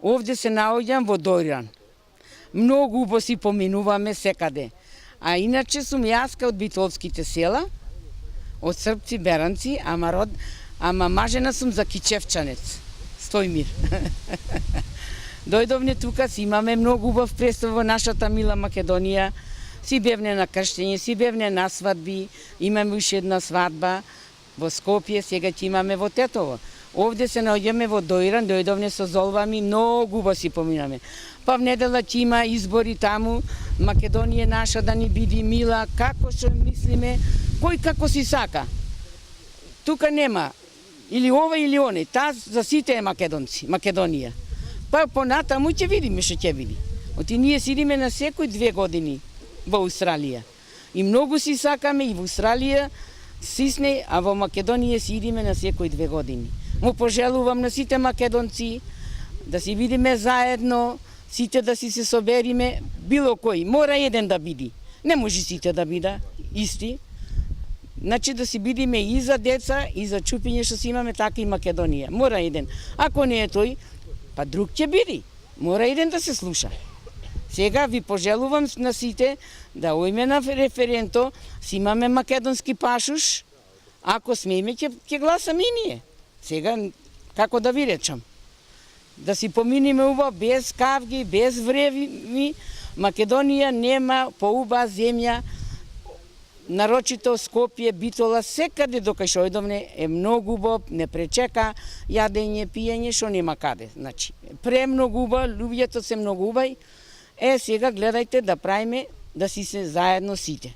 Овде се наоѓам во Дојран. Многу убаво си поминуваме секаде. А иначе сум јаска од битолските села, од српци, беранци, ама мажена сум за Кичевчанец, Стојмир. Дојдовне тука, си имаме многу убав представ во нашата мила Македонија. Си бевне на крштење, си бевне на свадби, имаме уште една свадба во Скопје, сега ќе имаме во Тетово. Овде се наоѓаме во Дојран, дојдовне со золвами, многу убаво си поминаме. Па в недела ќе има избори таму, Македонија наша да ни биде мила, како што мислиме, кој како си сака. Тука нема или ова или оне, таа за сите е македонци, Македонија. Па понатаму ќе видиме што ќе биде. Оти ние сидиме на секој 2 години во Австралија. И многу си сакаме и во Австралија сисне, а во Македонија си идиме на секој 2 години. Му пожелувам на сите македонци да си видиме заедно, сите да си се собериме, било кој, мора еден да биде. Не може сите да бида исти. Значи да си бидиме и за деца, и за чупиње што си имаме, така и Македонија. Мора еден. Ако не е тој, па друг ќе биде. Мора еден да се слуша. Сега ви пожелувам на сите да ојме на референто, си имаме македонски пашуш, ако смееме ќе гласаме и ние. Сега, како да ви речам, да си поминиме убаво, без кавги, без вреви. Македонија нема поуба земја, нарочито Скопје, Битола, секаде докај што ојдовне е многу убав, не пречека јадење, пиење, што нема каде. Значи, премногу убав, луѓето се многу убави. Сега гледајте да правиме, да си се заедно сите.